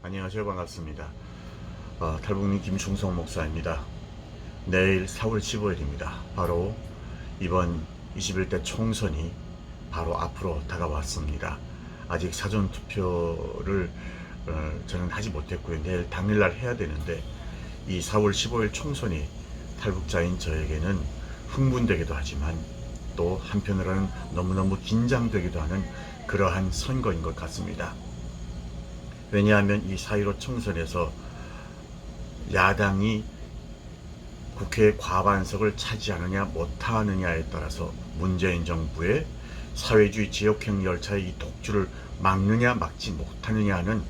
안녕하세요. 반갑습니다. 탈북민 김충성 목사입니다. 내일 4월 15일입니다. 바로 이번 21대 총선이 바로 앞으로 다가왔습니다. 아직 사전투표를 저는 하지 못했고요. 내일 당일날 해야 되는데 이 4월 15일 총선이 탈북자인 저에게는 흥분되기도 하지만 또 한편으로는 너무너무 긴장되기도 하는 그러한 선거인 것 같습니다. 왜냐하면 이 4.15 총선에서 야당이 국회 과반석을 차지하느냐 못하느냐에 따라서 문재인 정부의 사회주의 지역행 열차의 이 독주를 막느냐 막지 못하느냐 하는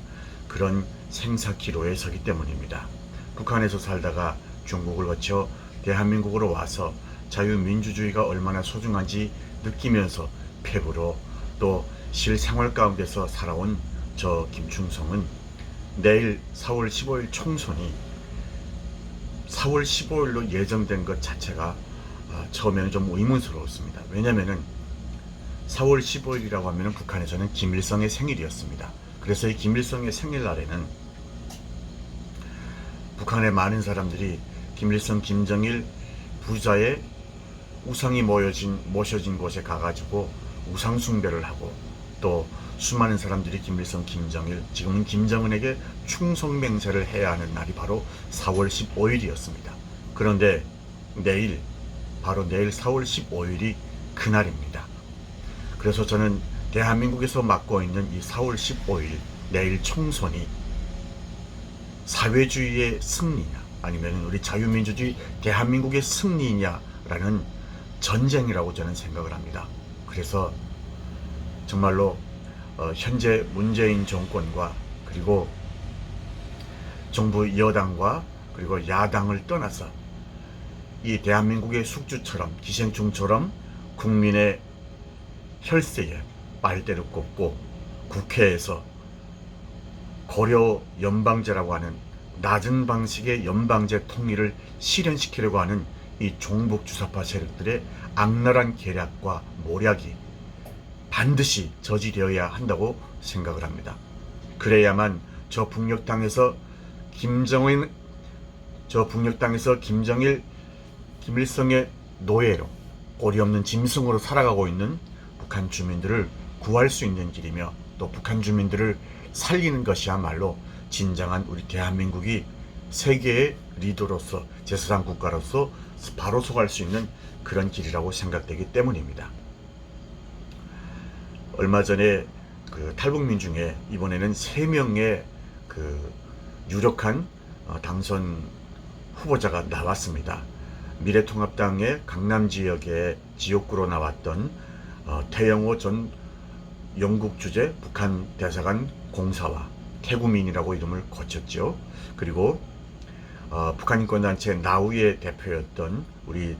그런 생사기로에 서기 때문입니다. 북한에서 살다가 중국을 거쳐 대한민국으로 와서 자유민주주의가 얼마나 소중한지 느끼면서 패부로 또 실생활 가운데서 살아온 저 김충성은 내일 4월 15일 총선이 4월 15일로 예정된 것 자체가 처음에는 좀 의문스러웠습니다. 왜냐하면 4월 15일이라고 하면 북한에서는 김일성의 생일이었습니다. 그래서 이 김일성의 생일날에는 북한의 많은 사람들이 김일성, 김정일 부자의 우상이 모셔진 곳에 가가지고 우상 숭배를 하고 또 수많은 사람들이 김일성, 김정일, 지금은 김정은에게 충성맹세를 해야 하는 날이 바로 4월 15일이었습니다. 그런데 바로 내일 4월 15일이 그날입니다. 그래서 저는 대한민국에서 맡고 있는 이 4월 15일 내일 총선이 사회주의의 승리냐 아니면 우리 자유민주주의 대한민국의 승리냐라는 전쟁이라고 저는 생각을 합니다. 그래서 정말로 현재 문재인 정권과 그리고 정부 여당과 그리고 야당을 떠나서 이 대한민국의 숙주처럼 기생충처럼 국민의 혈세에 빨대를 꽂고 국회에서 고려 연방제라고 하는 낮은 방식의 연방제 통일을 실현시키려고 하는 이 종북 주사파 세력들의 악랄한 계략과 모략이 반드시 저지되어야 한다고 생각을 합니다. 그래야만 저 북녘 땅에서 김정일, 김일성의 노예로 꼬리 없는 짐승으로 살아가고 있는 북한 주민들을 구할 수 있는 길이며 또 북한 주민들을 살리는 것이야말로 진정한 우리 대한민국이 세계의 리더로서 제3 국가로서 바로 서갈 수 있는 그런 길이라고 생각되기 때문입니다. 얼마 전에 그 탈북민 중에 이번에는 3명의 그 유력한 당선 후보자가 나왔습니다. 미래통합당의 강남 지역의 지역구로 나왔던 태영호 전 영국 주재 북한 대사관 공사와 태구민이라고 이름을 거쳤죠. 그리고 북한 인권단체 나우의 대표였던 우리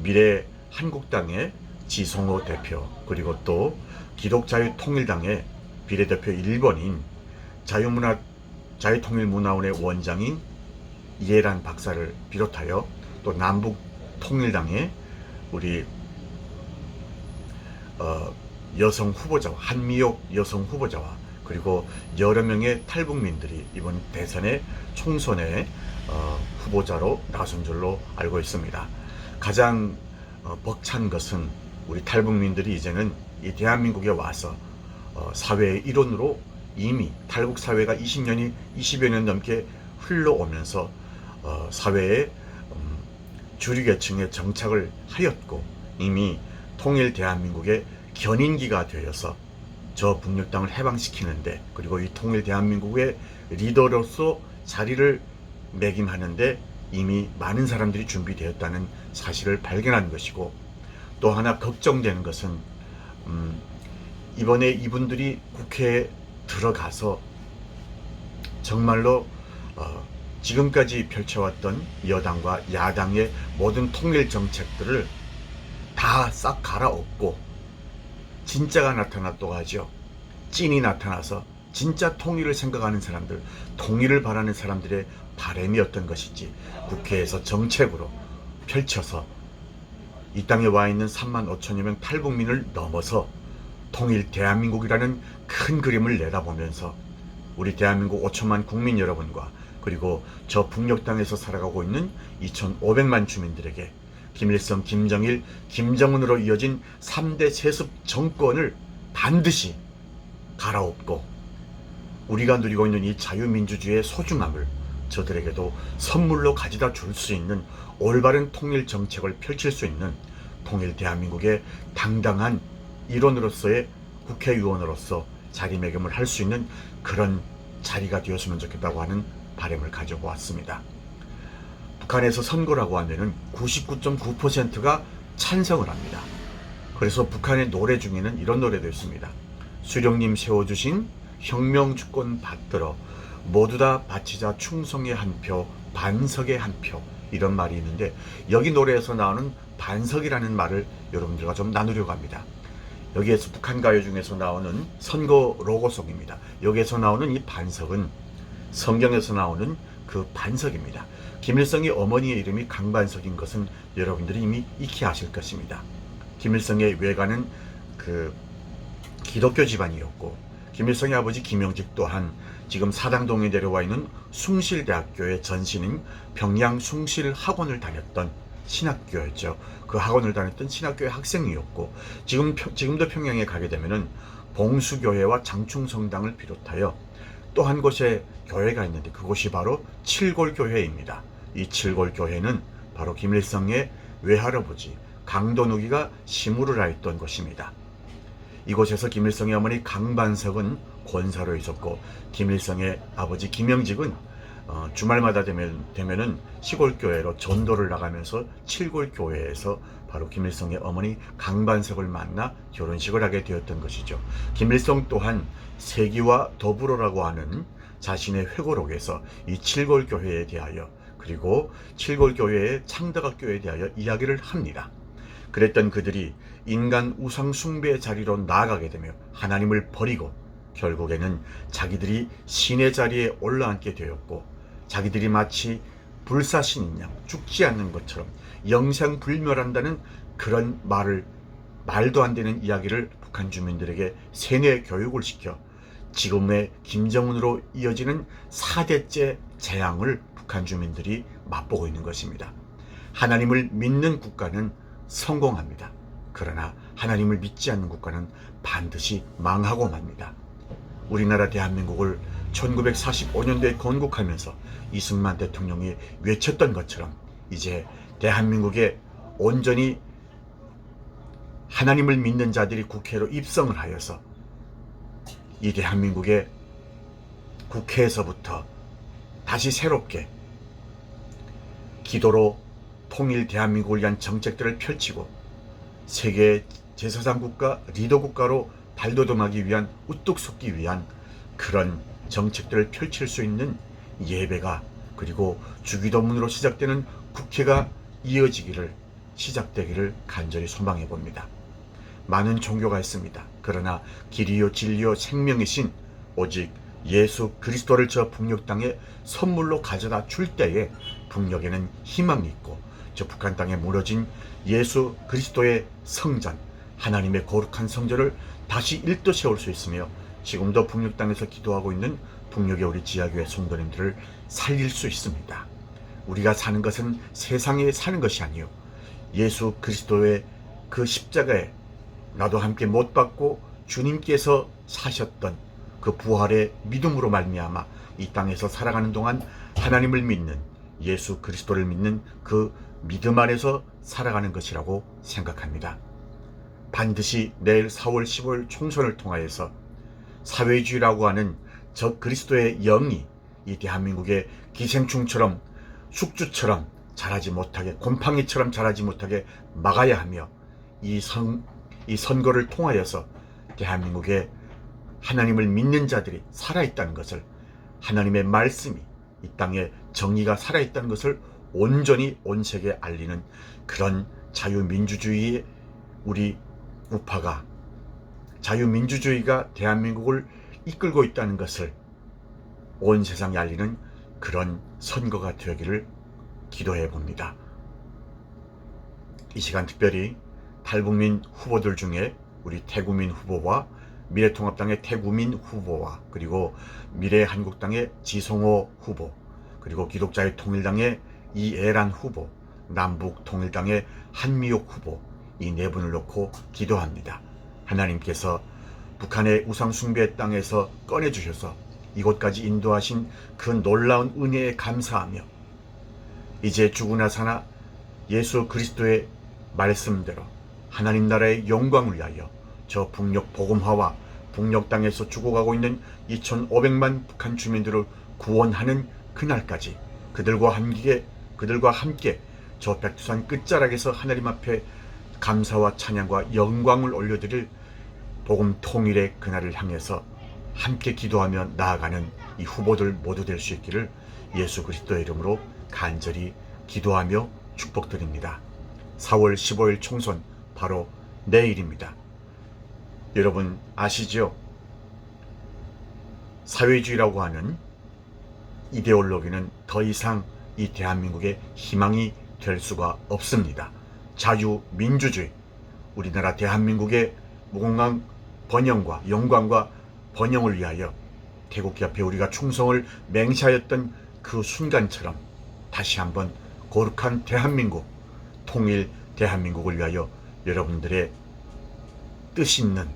미래 한국당의 지성호 대표, 그리고 또 기독자유통일당의 비례대표 1번인 자유통일문화원의 원장인 이해란 박사를 비롯하여 또 남북통일당의 우리 여성 후보자와 한미옥 여성 후보자와 그리고 여러 명의 탈북민들이 이번 대선의 총선의 후보자로 나선 줄로 알고 있습니다. 가장 벅찬 것은 우리 탈북민들이 이제는 이 대한민국에 와서 사회의 일원으로 이미 탈북 사회가 20여 년 넘게 흘러오면서 사회의 주류계층에 정착을 하였고 이미 통일 대한민국의 견인기가 되어서 저 북녘 땅을 해방시키는데 그리고 이 통일 대한민국의 리더로서 자리를 매김하는데 이미 많은 사람들이 준비되었다는 사실을 발견한 것이고, 또 하나 걱정되는 것은 이번에 이분들이 국회에 들어가서 정말로 지금까지 펼쳐왔던 여당과 야당의 모든 통일 정책들을 다 싹 갈아엎고 진짜가 나타났다고 하죠. 찐이 나타나서 진짜 통일을 생각하는 사람들, 통일을 바라는 사람들의 바람이 어떤 것인지 국회에서 정책으로 펼쳐서 이 땅에 와 있는 3만 5천여 명 탈북민을 넘어서 통일 대한민국이라는 큰 그림을 내다보면서 우리 대한민국 5천만 국민 여러분과 그리고 저 북녘 땅에서 살아가고 있는 2,500만 주민들에게 김일성, 김정일, 김정은으로 이어진 3대 세습 정권을 반드시 갈아엎고 우리가 누리고 있는 이 자유민주주의의 소중함을 저들에게도 선물로 가져다 줄 수 있는 올바른 통일 정책을 펼칠 수 있는 통일 대한민국의 당당한 일원으로서의 국회의원으로서 자리매김을 할 수 있는 그런 자리가 되었으면 좋겠다고 하는 바람을 가지고 왔습니다. 북한에서 선거라고 하면은 99.9%가 찬성을 합니다. 그래서 북한의 노래 중에는 이런 노래도 있습니다. 수령님 세워주신 혁명주권 받들어 모두 다 바치자 충성의 한 표, 반석의 한 표, 이런 말이 있는데 여기 노래에서 나오는 반석이라는 말을 여러분들과 좀 나누려고 합니다. 여기에서 북한 가요 중에서 나오는 선거 로고송입니다. 여기에서 나오는 이 반석은 성경에서 나오는 그 반석입니다. 김일성의 어머니의 이름이 강반석인 것은 여러분들이 이미 익히 아실 것입니다. 김일성의 외가는 그 기독교 집안이었고 김일성의 아버지 김영직 또한 지금 사당동에 내려와 있는 숭실대학교의 전신인 평양 숭실학원을 다녔던 신학교였죠. 그 학원을 다녔던 신학교의 학생이었고 지금도 평양에 가게 되면은 봉수교회와 장충성당을 비롯하여 또 한 곳에 교회가 있는데 그곳이 바로 칠골교회입니다. 이 칠골교회는 바로 김일성의 외할아버지 강도누기가 시무를 하였던 곳입니다. 이곳에서 김일성의 어머니 강반석은 권사로 있었고 김일성의 아버지 김영직은 주말마다 되면은 시골교회로 전도를 나가면서 칠골교회에서 바로 김일성의 어머니 강반석을 만나 결혼식을 하게 되었던 것이죠. 김일성 또한 세기와 더불어라고 하는 자신의 회고록에서 이 칠골교회에 대하여 그리고 칠골교회의 창덕학교에 대하여 이야기를 합니다. 그랬던 그들이 인간 우상 숭배의 자리로 나아가게 되며 하나님을 버리고 결국에는 자기들이 신의 자리에 올라앉게 되었고 자기들이 마치 불사신인 양 죽지 않는 것처럼 영생불멸한다는 그런 말도 안 되는 이야기를 북한 주민들에게 세뇌 교육을 시켜 지금의 김정은으로 이어지는 4대째 재앙을 북한 주민들이 맛보고 있는 것입니다. 하나님을 믿는 국가는 성공합니다. 그러나 하나님을 믿지 않는 국가는 반드시 망하고 맙니다. 우리나라 대한민국을 1945년도에 건국하면서 이승만 대통령이 외쳤던 것처럼 이제 대한민국에 온전히 하나님을 믿는 자들이 국회로 입성을 하여서 이 대한민국의 국회에서부터 다시 새롭게 기도로 통일 대한민국을 위한 정책들을 펼치고 세계 제사장 국가, 리더 국가로 발돋움하기 위한 우뚝 솟기 위한 그런 정책들을 펼칠 수 있는 예배가 그리고 주기도문으로 시작되는 국회가 시작되기를 간절히 소망해 봅니다. 많은 종교가 있습니다. 그러나 길이요 진리요 생명이신 오직 예수 그리스도를 저 북녘 땅에 선물로 가져다 줄 때에 북녘에는 희망이 있고 저 북한 땅에 무너진 예수 그리스도의 성전, 하나님의 거룩한 성전을 다시 일도 세울 수 있으며 지금도 북녘 땅에서 기도하고 있는 북녘의 우리 지하교회 성도님들을 살릴 수 있습니다. 우리가 사는 것은 세상에 사는 것이 아니요 예수 그리스도의 그 십자가에 나도 함께 못 박고 주님께서 사셨던 그 부활의 믿음으로 말미암아 이 땅에서 살아가는 동안 하나님을 믿는 예수 그리스도를 믿는 그 믿음 안에서 살아가는 것이라고 생각합니다. 반드시 내일 4월 15일 총선을 통하여서 사회주의라고 하는 저 그리스도의 영이 이 대한민국의 기생충처럼 숙주처럼 자라지 못하게 곰팡이처럼 자라지 못하게 막아야 하며 이 선거를 통하여서 대한민국에 하나님을 믿는 자들이 살아있다는 것을 하나님의 말씀이 이 땅에 정의가 살아있다는 것을 온전히 온 세계에 알리는 그런 자유민주주의의 우리 우파가 자유민주주의가 대한민국을 이끌고 있다는 것을 온 세상에 알리는 그런 선거가 되기를 기도해 봅니다. 이 시간 특별히 탈북민 후보들 중에 우리 태구민 후보와 미래통합당의 태구민 후보와 그리고 미래한국당의 지성호 후보, 그리고 기독자유통일당의 이애란 후보, 남북통일당의 한미옥 후보, 이 네 분을 놓고 기도합니다. 하나님께서 북한의 우상숭배의 땅에서 꺼내주셔서 이곳까지 인도하신 그 놀라운 은혜에 감사하며 이제 죽으나 사나 예수 그리스도의 말씀대로 하나님 나라의 영광을 위하여 저 북녘 복음화와 북녘 땅에서 죽어가고 있는 2,500만 북한 주민들을 구원하는 그날까지 그들과 함께 저 백두산 끝자락에서 하나님 앞에 감사와 찬양과 영광을 올려드릴 복음 통일의 그날을 향해서 함께 기도하며 나아가는 이 후보들 모두 될 수 있기를 예수 그리스도의 이름으로 간절히 기도하며 축복드립니다. 4월 15일 총선 바로 내일입니다. 여러분 아시죠? 사회주의라고 하는 이데올로기는 더 이상 이 대한민국의 희망이 될 수가 없습니다. 자유민주주의, 우리나라 대한민국의 무궁한 번영과 영광과 번영을 위하여 태국기 앞에 우리가 충성을 맹세하였던 그 순간처럼 다시 한번 거룩한 대한민국, 통일 대한민국을 위하여 여러분들의 뜻 있는,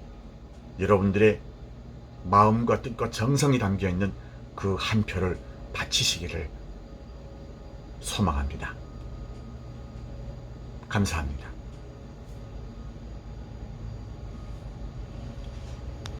여러분들의 마음과 뜻과 정성이 담겨있는 그 한 표를 바치시기를 소망합니다. 감사합니다.